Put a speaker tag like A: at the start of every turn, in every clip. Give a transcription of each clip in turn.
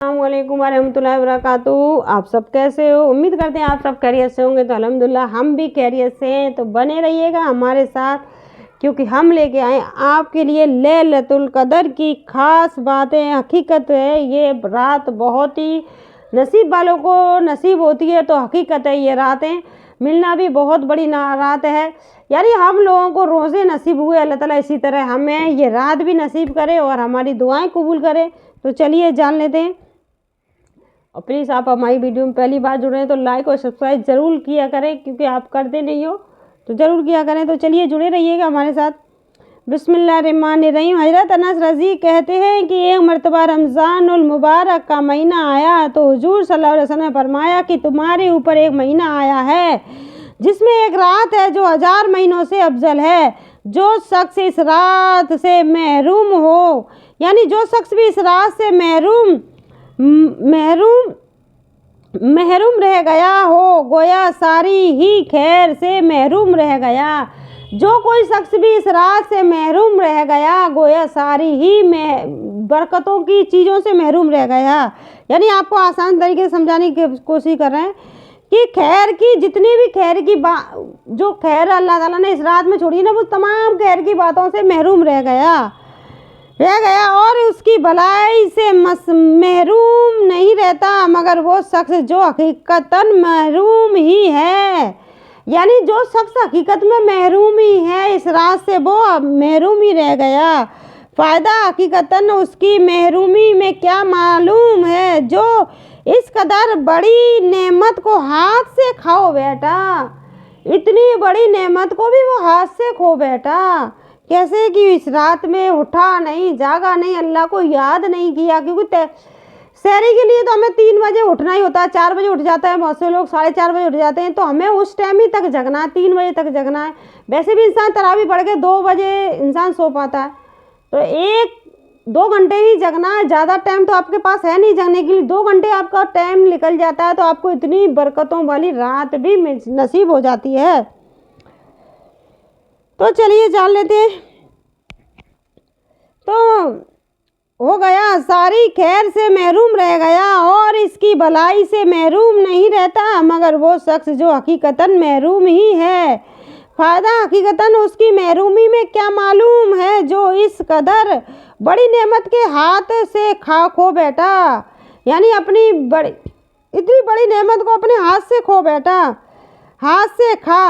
A: अस्सलामुअलैकुम वरहमतुल्लाहि वबरकातुहू। आप सब कैसे हो? उम्मीद करते हैं आप सब खैरियत से होंगे। तो अल्हम्दुलिल्लाह हम भी खैरियत से हैं। तो बने रहिएगा हमारे साथ, क्योंकि हम लेके आए आपके लिए लैलतुल कदर की ख़ास बातें। हकीकत है ये रात बहुत ही नसीब वालों को नसीब होती है। तो हकीकत है ये रातें मिलना भी बहुत बड़ी रात है। यानी हम लोगों को रोज़े नसीब हुए, अल्लाह ताला इसी तरह हमें ये रात भी नसीब करे और हमारी दुआएं कबूल करे। तो चलिए जान लेते हैं। और प्लीज़ आप हमारी वीडियो में पहली बार जुड़े हैं तो लाइक और सब्सक्राइब ज़रूर किया करें, क्योंकि आप करते नहीं हो तो ज़रूर किया करें। तो चलिए जुड़े रहिएगा हमारे साथ। बिस्मिल्लाहिर्रहमानिर्रहीम। हज़रत अनस रज़ी कहते हैं कि एक मरतबा रमज़ानुल मुबारक का महीना आया तो हुजूर सल्लल्लाहु अलैहि वसल्लम ने फरमाया कि तुम्हारे ऊपर एक महीना आया है जिसमें एक रात है जो 1000 महीनों से अफजल है। जो शख्स इस रात से महरूम हो, यानी जो शख्स भी इस रात से महरूम रह गया हो, गोया सारी ही खैर से महरूम रह गया। जो कोई शख्स भी इस रात से महरूम रह गया, गोया सारी ही बरकतों की चीज़ों से महरूम रह गया। यानी आपको आसान तरीके से समझाने की कोशिश कर रहे हैं कि खैर की जितनी भी खैर की जो खैर अल्लाह ताला ने इस रात में छोड़ी ना, वो तमाम खैर की बातों से महरूम रह गया और उसकी भलाई से महरूम नहीं रहता मगर वो शख्स जो हकीकतन महरूम ही है। यानी जो शख्स हकीकत में महरूम ही है इस रात से, वो महरूम ही रह गया। फ़ायदा हकीकतन उसकी महरूमी में क्या मालूम है। जो इस कदर बड़ी नेमत को हाथ से खाओ बेटा, इतनी बड़ी नेमत को भी वो हाथ से खो बैठा। कैसे कि इस रात में उठा नहीं, जागा नहीं, अल्लाह को याद नहीं किया। क्योंकि सहरी के लिए तो हमें 3 बजे उठना ही होता है, 4 बजे उठ जाता है, बहुत से लोग 4:30 बजे उठ जाते हैं। तो हमें उस टाइम ही तक जगना है, 3 बजे तक जगना है। वैसे भी इंसान तरावी पढ़ के 2 बजे इंसान सो पाता है। तो 1-2 घंटे ही जगना है, ज़्यादा टाइम तो आपके पास है नहीं जगने के लिए। 2 घंटे आपका टाइम निकल जाता है तो आपको इतनी बरकतों वाली रात भी नसीब हो जाती है। तो चलिए जान लेते हैं। तो हो गया सारी खैर से महरूम रह गया और इसकी भलाई से महरूम नहीं रहता मगर वो शख्स जो हकीकतन महरूम ही है। फ़ायदा हकीकतन उसकी महरूमी में क्या मालूम है। जो इस कदर बड़ी नेमत के हाथ से खो बैठा, यानी अपनी इतनी बड़ी नेमत को अपने हाथ से खो बैठा, हाथ से खा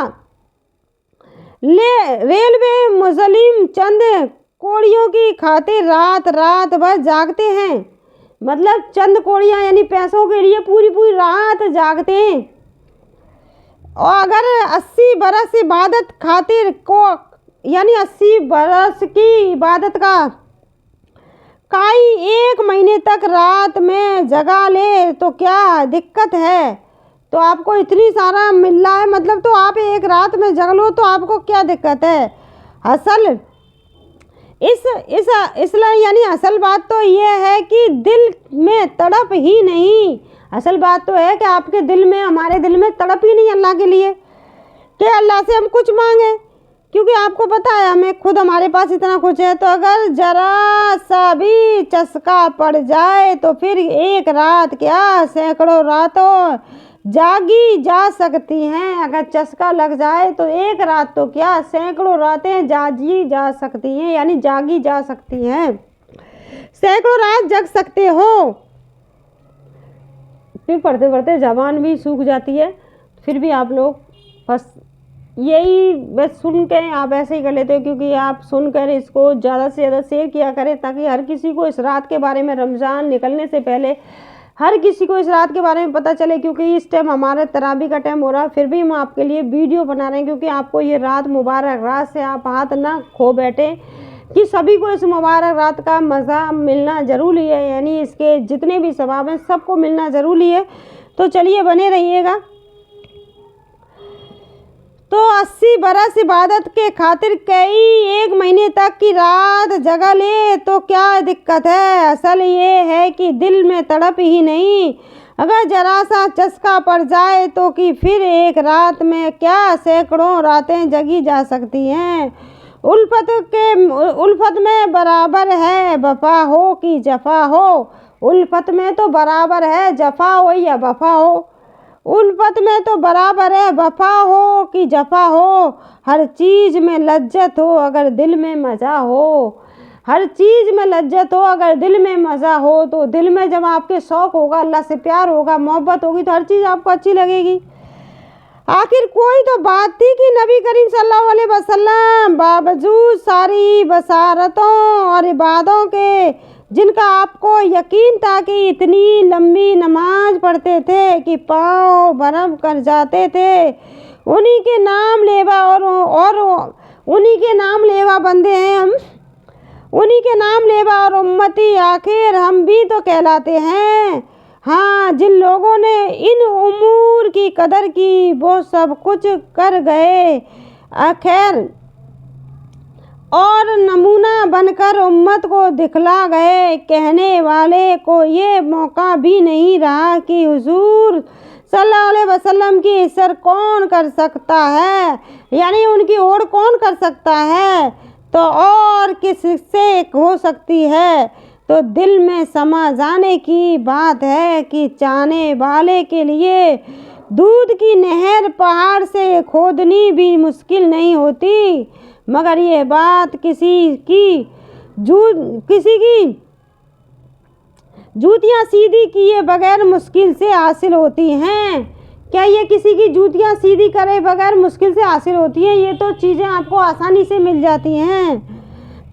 A: ले। रेलवे मुजलिम चंद कोड़ियों की खातिर रात भर जागते हैं। मतलब चंद कोड़ियाँ यानी पैसों के लिए पूरी रात जागते हैं। और अगर 80 बरस इबादत खातिर को, यानी 80 बरस की इबादत का काई 1 महीने तक रात में जगा ले तो क्या दिक्कत है। तो आपको इतनी सारा मिल रहा है, मतलब तो आप एक रात में जग लो तो आपको क्या दिक्कत है। असल यानी असल बात तो ये है कि दिल में तड़प ही नहीं। असल बात तो है कि आपके दिल में, हमारे दिल में तड़प ही नहीं अल्लाह के लिए कि अल्लाह से हम कुछ मांगे। क्योंकि आपको पता है हमें खुद हमारे पास इतना कुछ है। तो अगर ज़रा सा भी चस्का पड़ जाए तो फिर एक रात क्या सैकड़ों रातों जागी जा सकती हैं। अगर चस्का लग जाए तो एक रात तो क्या सैकड़ों रातें जागी जा सकती हैं, यानी जागी जा सकती हैं। सैकड़ों रात जग सकते हो। फिर पढ़ते पढ़ते ज़बान भी सूख जाती है। फिर भी आप लोग बस यही बस सुन के आप ऐसे ही कर लेते हो, क्योंकि आप सुनकर इसको ज़्यादा से ज़्यादा शेयर किया करें ताकि हर किसी को इस रात के बारे में, रमज़ान निकलने से पहले हर किसी को इस रात के बारे में पता चले। क्योंकि इस टाइम हमारा तरावी का टाइम हो रहा है, फिर भी हम आपके लिए वीडियो बना रहे हैं क्योंकि आपको ये रात मुबारक रात से आप हाथ ना खो बैठे कि सभी को इस मुबारक रात का मज़ा मिलना ज़रूरी है। यानी इसके जितने भी सवाब हैं सबको मिलना ज़रूरी है। तो चलिए बने रहिएगा। तो 80 बरस इबादत के खातिर कई 1 महीने तक की रात जगा ले तो क्या दिक्कत है। असल ये है कि दिल में तड़प ही नहीं। अगर जरा सा चस्का पड़ जाए तो कि फिर एक रात में क्या सैकड़ों रातें जगी जा सकती हैं। उल्फत में बराबर है, वफा हो कि जफा हो, उल्फत में तो बराबर है जफा हो या वफा हो, उल्फत में तो बराबर है वफा हो कि जफा हो, हर चीज़ में लज्जत हो अगर दिल में मज़ा हो, हर चीज़ में लज्जत हो अगर दिल में मज़ा हो। तो दिल में जब आपके शौक़ होगा, अल्लाह से प्यार होगा, मोहब्बत होगी, तो हर चीज़ आपको अच्छी लगेगी। आखिर कोई तो बात थी कि नबी करीम सल्लल्लाहु अलैहि वसल्लम बावजूद सारी बसारतों और इबादतों के, जिनका आपको यकीन था कि इतनी लंबी नमाज पढ़ते थे कि पाँव भरम कर जाते थे, उन्हीं के नाम लेवा और उन्हीं के नाम लेवा बंदे हैं हम, उन्हीं के नाम लेवा और उम्मती आखिर हम भी तो कहलाते हैं। हाँ, जिन लोगों ने इन उमूर की कदर की वो सब कुछ कर गए खैर और नमूना बनकर उम्मत को दिखला गए। कहने वाले को ये मौका भी नहीं रहा कि हुजूर सल्लल्लाहु अलैहि वसल्लम की इज़्ज़त कौन कर सकता है, यानी उनकी ओर कौन कर सकता है, तो और किससे हो सकती है। तो दिल में समा जाने की बात है कि चाहने वाले के लिए दूध की नहर पहाड़ से खोदनी भी मुश्किल नहीं होती, मगर ये बात किसी की जूतियाँ सीधी किए बगैर मुश्किल से हासिल होती हैं। क्या ये किसी की जूतियाँ सीधी करे बगैर मुश्किल से हासिल होती हैं? ये तो चीज़ें आपको आसानी से मिल जाती हैं।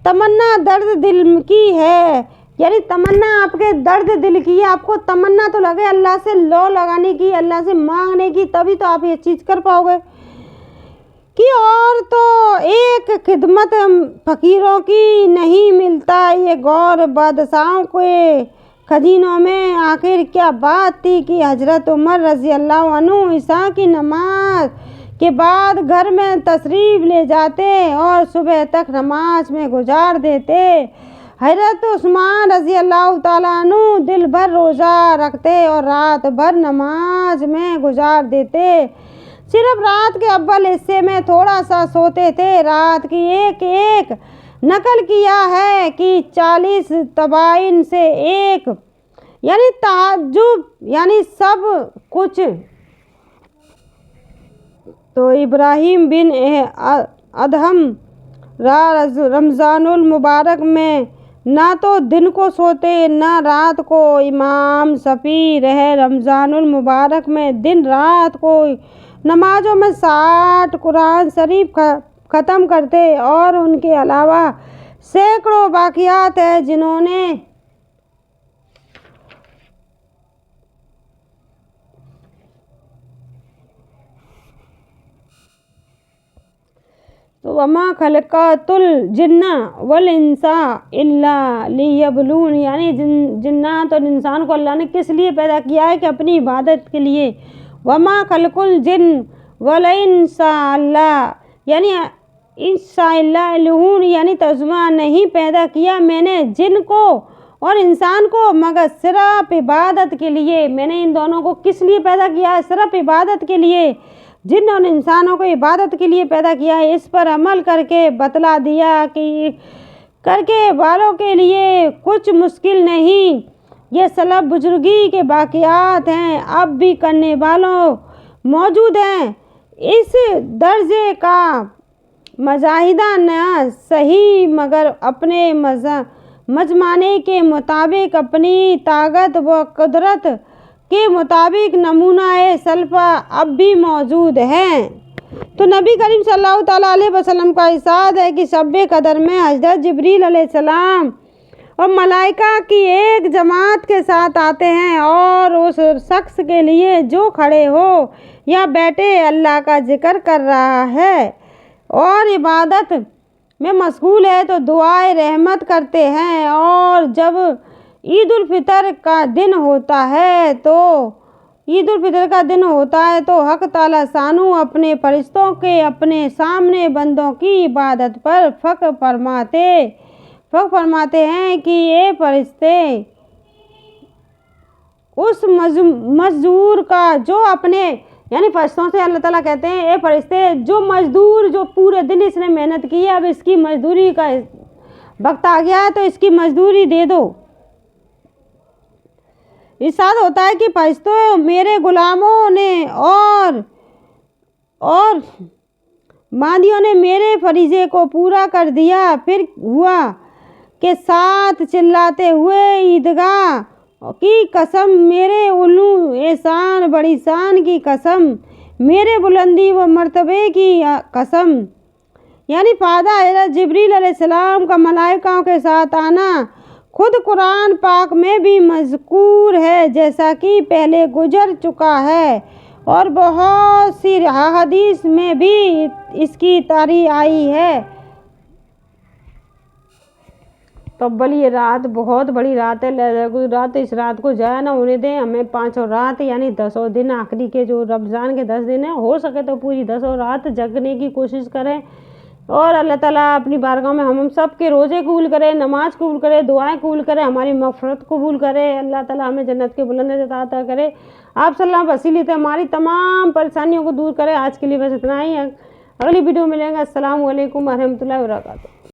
A: तमन्ना दर्द दिल की है, यानी तमन्ना आपके दर्द दिल की है। आपको तमन्ना तो लगे अल्लाह से लो लगाने की, अल्लाह से मांगने की, तभी तो आप ये चीज़ कर पाओगे कि और तो एक खिदमत फ़कीरों की नहीं मिलता ये गौर बादशाहों के खजीनों में। आखिर क्या बात थी कि हज़रत उमर रज़ी अल्लाह अन्हु इशा की नमाज के बाद घर में तशरीफ़ ले जाते और सुबह तक नमाज में गुजार देते। हज़रत उस्मान रज़ी अल्लाह ताला अन्हु दिल भर रोज़ा रखते और रात भर नमाज में गुजार देते। सिर्फ रात के अव्वल हिस्से में थोड़ा सा सोते थे। रात की एक नकल किया है कि 40 तबाइन से एक, यानी ताज्जुब, यानी सब कुछ। तो इब्राहिम बिन अदहम रमज़ानुल मुबारक में ना तो दिन को सोते ना रात को। इमाम शफी रहे रमज़ानुल मुबारक में दिन रात को नमाजों में 60 कुरान शरीफ ख़त्म करते और उनके अलावा सैकड़ों वाक़ियात हैं जिन्होंने तो वमा खलक़तुल जिन्ना वल इंसा इल्ला लियबलून, यानी जिन्नात और इंसान को अल्लाह ने किस लिए पैदा किया है कि अपनी इबादत के लिए। वमा खलक़ुल जिन्न वल इंसा अल्लाह, यानी इंसा इल्ला लियून, यानी तर्जुमा नहीं पैदा किया मैंने जिन को और इंसान को मगर सिर्फ इबादत के लिए। मैंने इन दोनों को किस लिए पैदा किया है? सिर्फ इबादत के लिए। जिन और इंसानों को इबादत के लिए पैदा किया है। इस पर अमल करके बतला दिया कि करके वालों के लिए कुछ मुश्किल नहीं। ये सलब बुजुर्गी के बाक़ियात हैं, अब भी करने वालों मौजूद हैं। इस दर्जे का मजाहिदा न सही मगर अपने मजमाने के मुताबिक अपनी ताकत व कुदरत के मुताबिक नमूना सल्फा अब भी मौजूद हैं। तो नबी करीम सल्लल्लाहु ताला अलैहि वसल्लम का इरशाद है कि शब कदर में हज़रत जिब्रील अलैहिस्सलाम और मलाइका की एक जमात के साथ आते हैं और उस शख्स के लिए जो खड़े हो या बैठे अल्लाह का जिक्र कर रहा है और इबादत में मशगूल है तो दुआए रहमत करते हैं। और जब ईद उल फितर का दिन होता है तो हक़ ताला सानू अपने फरिश्तों के अपने सामने बंदों की इबादत पर फ़ख्र फरमाते हैं कि ये फरिश्ते उस मजदूर का जो अपने, यानी फरिश्तों से अल्लाह ताला कहते हैं ये फरिश्ते जो मजदूर जो पूरे दिन इसने मेहनत की है, अब इसकी मजदूरी का वक्त आ गया है तो इसकी मजदूरी दे दो। इरशाद होता है कि फरिश्तों मेरे गुलामों ने और मादियों ने मेरे फरीज़े को पूरा कर दिया। फिर हुआ के साथ चिल्लाते हुए ईदगाह की कसम, मेरे उलू एहसान बड़ी शान की कसम, मेरे बुलंदी व मर्तबे की कसम। यानी फादा हज़रत जिब्रील अलैहिस्सलाम का मलाइकाओं के साथ आना खुद कुरान पाक में भी मज़कूर है, जैसा कि पहले गुजर चुका है, और बहुत सी हदीस में भी इसकी तारीख आई है। तो बड़ी ये रात बहुत बड़ी रात है। रात इस रात को जाया ना होने दें। हमें 5 रात यानी 10 दिन आखिरी के जो रमज़ान के 10 दिन हैं, हो सके तो पूरी 10 रात जगने की कोशिश करें, और अल्लाह ताला अपनी बारगाह में हम सब के रोज़े कबूल करे, नमाज कबूल करे, दुआएं कबूल करे, हमारी मग़फ़िरत कबूल करे। अल्लाह ताला हमें जन्नत के बुलंद अता करे। आप सल्लल्लाहु वसीले से हमारी तमाम परेशानियों को दूर करे। आज के लिए बस इतना ही है। अगली वीडियो मिलेंगे। अस्सलामु अलैकुम व रहमतुल्लाहि व बरकातुहू।